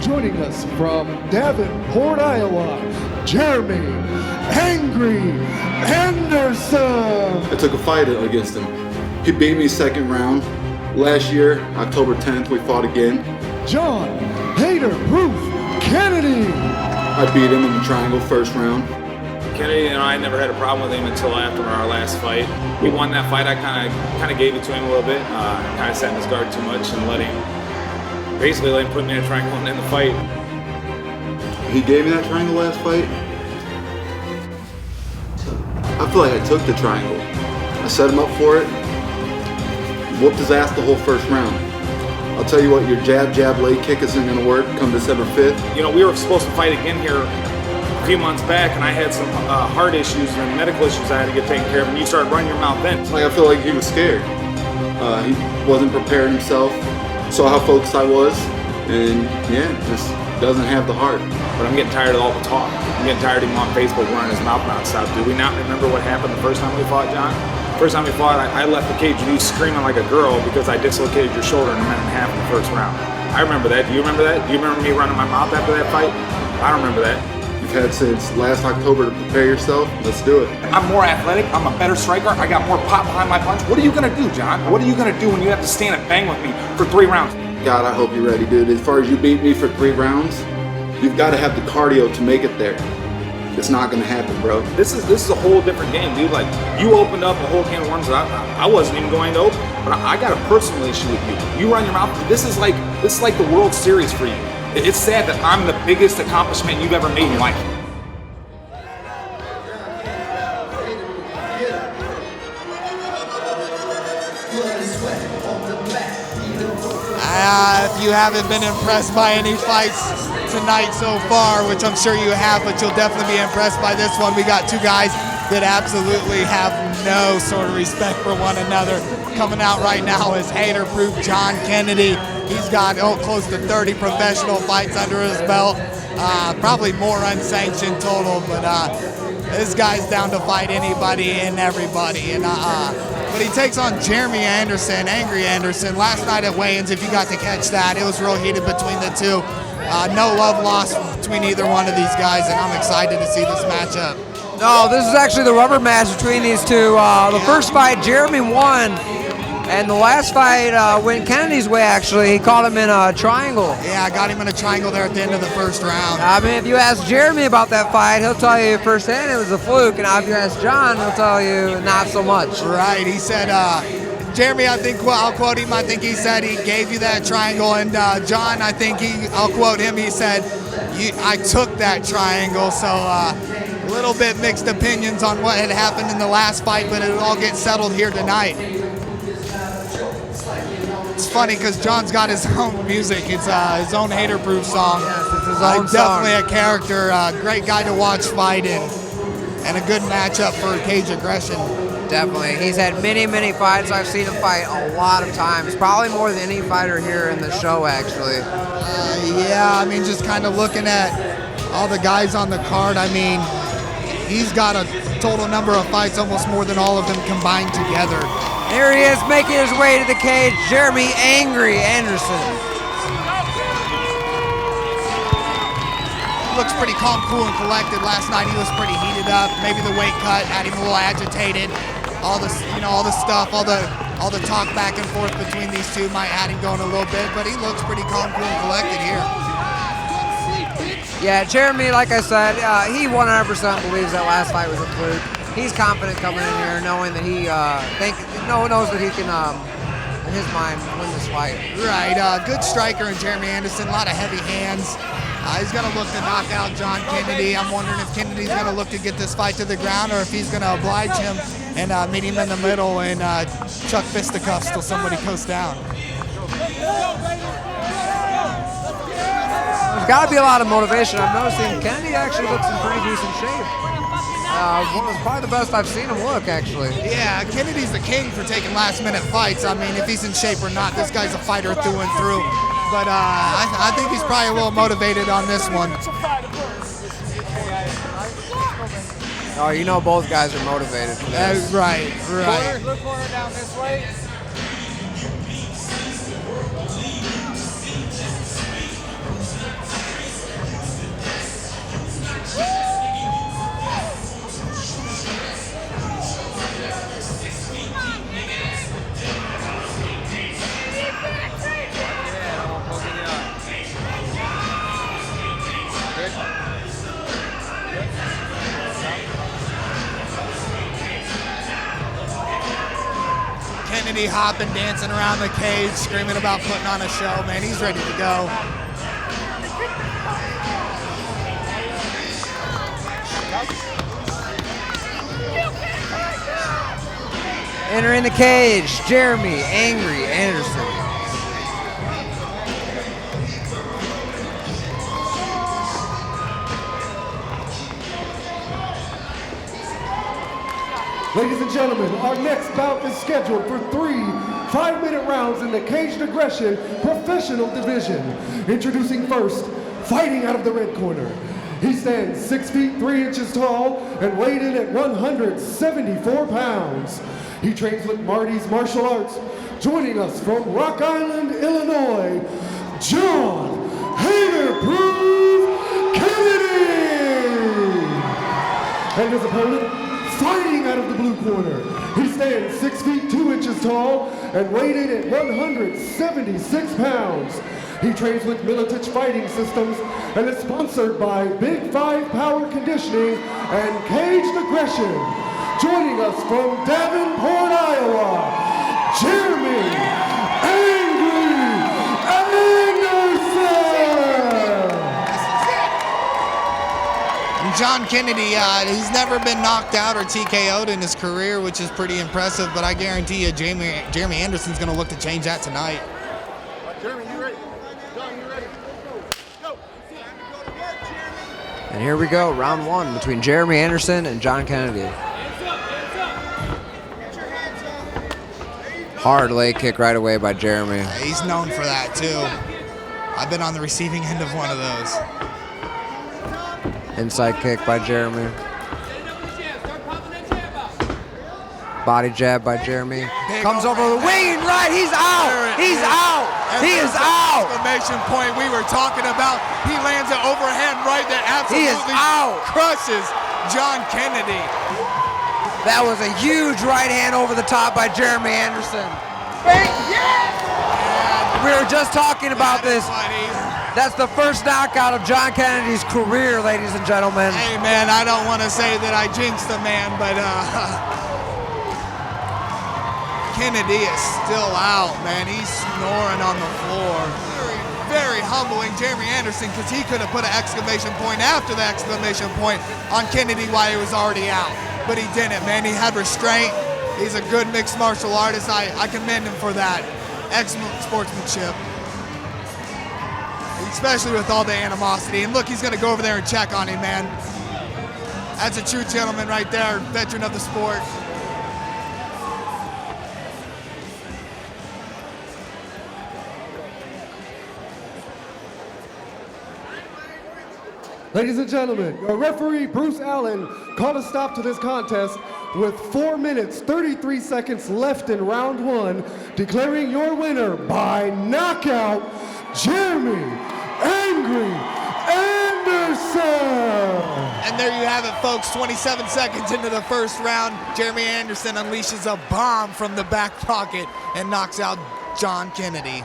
joining us from Davenport, Iowa, Jeremy Angry Anderson. I took a fight against him. He beat me second round. Last year, October 10th, we fought again. John Hater Proof Kennedy. I beat him in the triangle first round. Kennedy and I never had a problem with him until after our last fight. We won that fight. I kind of gave it to him a little bit. Kind of sat in his guard too much and let him put me in a triangle and end the fight. He gave me that triangle last fight. I feel like I took the triangle. I set him up for it. Whooped his ass the whole first round. I'll tell you what, your jab, leg kick isn't going to work come December 5th. You know, we were supposed to fight again here a few months back, and I had some heart issues and medical issues I had to get taken care of, and you started running your mouth then. Like, I feel like he was scared. He wasn't preparing himself, saw how focused I was, and yeah, just doesn't have the heart. But I'm getting tired of all the talk. I'm getting tired of him on Facebook running his mouth nonstop. Do we not remember what happened the first time we fought, John? First time we fought, I left the cage and you screaming like a girl because I dislocated your shoulder in a minute and a half in the first round. I remember that. Do you remember that? Do you remember me running my mouth after that fight? I don't remember that. You've had since last October to prepare yourself. Let's do it. I'm more athletic. I'm a better striker. I got more pop behind my punch. What are you going to do, John? What are you going to do when you have to stand and bang with me for 3 rounds? God, I hope you're ready, dude. As far as you beat me for 3 rounds, you've got to have the cardio to make it there. It's not gonna happen, bro. This is a whole different game, dude. Like, you opened up a whole can of worms that I wasn't even going to open. But I got a personal issue with you. You run your mouth. This is like the World Series for you. It's sad that I'm the biggest accomplishment you've ever made in life. If you haven't been impressed by any fights tonight so far, which I'm sure you have, but you'll definitely be impressed by this one. We got 2 guys that absolutely have no sort of respect for one another. Coming out right now is hater-proof John Kennedy. He's got close to 30 professional fights under his belt, probably more unsanctioned total, but this guy's down to fight anybody and everybody. But he takes on Jeremy Anderson, Angry Anderson. Last night at weigh-ins, if you got to catch that, it was real heated between the two. No love lost between either one of these guys, and I'm excited to see this matchup. No, this is actually the rubber match between these two. The first fight, Jeremy won, and the last fight went Kennedy's way, actually. He caught him in a triangle. Yeah, I got him in a triangle there at the end of the first round. I mean, if you ask Jeremy about that fight, he'll tell you firsthand it was a fluke, and if you ask John, he'll tell you not so much. Right, he said, Jeremy, I think, I'll quote him, I think he said he gave you that triangle, and John, I think I'll quote him, he said, I took that triangle, so a little bit mixed opinions on what had happened in the last fight, but it'll all get settled here tonight. It's funny because John's got his own music. It's his own hater-proof song. Yes, it's his own song. Definitely a character, great guy to watch fight in, and a good matchup for cage aggression. Definitely. He's had many fights. I've seen him fight a lot of times, probably more than any fighter here in the show, actually. Yeah, I mean, just kind of looking at all the guys on the card, I mean, he's got a total number of fights, almost more than all of them combined together. Here he is making his way to the cage, Jeremy Angry Anderson. Looks pretty calm, cool, and collected. Last night he was pretty heated up. Maybe the weight cut had him a little agitated. All the stuff, all the talk back and forth between these two might have him going a little bit, but he looks pretty calm, cool, and collected here. Yeah, Jeremy, like I said, he 100% believes that last fight was a fluke. He's confident coming in here, knowing that he knows that he can, in his mind, win this fight. Right, good striker in Jeremy Anderson, a lot of heavy hands. He's going to look to knock out John Kennedy. I'm wondering if Kennedy's going to look to get this fight to the ground or if he's going to oblige him and meet him in the middle and chuck fisticuffs till somebody goes down. There's got to be a lot of motivation. I'm noticing Kennedy actually looks in pretty decent shape. Probably the best I've seen him look, actually. Yeah, Kennedy's the king for taking last-minute fights. I mean, if he's in shape or not, this guy's a fighter through and through. But I think he's probably a little motivated on this one. Oh, you know both guys are motivated for this. Right. Look corner down this way. Kennedy hopping, dancing around the cage, screaming about putting on a show, man. He's ready to go. Entering the cage, Jeremy Angry Anderson. Ladies and gentlemen, our next bout is scheduled for 3 5-minute rounds in the Caged Aggression Professional Division. Introducing first, fighting out of the red corner. He stands 6 feet 3 inches tall and weighed in at 174 pounds. He trains with Marty's Martial Arts. Joining us from Rock Island, Illinois, John Haterproof Kennedy! And his opponent, fighting out of the blue corner. He stands 6 feet 2 inches tall and weighed in at 176 pounds. He trains with Militich Fighting Systems and is sponsored by Big 5 Power Conditioning and Caged Aggression. Joining us from Davenport, Iowa, Jeremy Angry Anderson! And John Kennedy, he's never been knocked out or TKO'd in his career, which is pretty impressive, but I guarantee you Jeremy Anderson's going to look to change that tonight. Jeremy, you ready? John, you ready? Go. And here we go, round 1 between Jeremy Anderson and John Kennedy. Hard leg kick right away by Jeremy. He's known for that too. I've been on the receiving end of one of those. Inside kick by Jeremy. Body jab by Jeremy. Comes over the wing and right. He's out. He's out. He is out. Exclamation point we were talking about. He lands an overhand right that He is absolutely out. crushes John Kennedy. That was a huge right hand over the top by Jeremy Anderson. We were just talking about this. That's the first knockout of John Kennedy's career, ladies and gentlemen. Hey man, I don't want to say that I jinxed the man, but Kennedy is still out, man. He's snoring on the floor. Very, very humbling, Jeremy Anderson, because he could have put an exclamation point after the exclamation point on Kennedy while he was already out. But he didn't, man. He had restraint. He's a good mixed martial artist. I commend him for that. Excellent sportsmanship. Especially with all the animosity. And look, he's going to go over there and check on him, man. That's a true gentleman right there, veteran of the sport. Ladies and gentlemen, your referee, Bruce Allen, called a stop to this contest with 4 minutes, 33 seconds left in round 1, declaring your winner by knockout, Jeremy Angry Anderson! And there you have it, folks. 27 seconds into the first round, Jeremy Anderson unleashes a bomb from the back pocket and knocks out John Kennedy.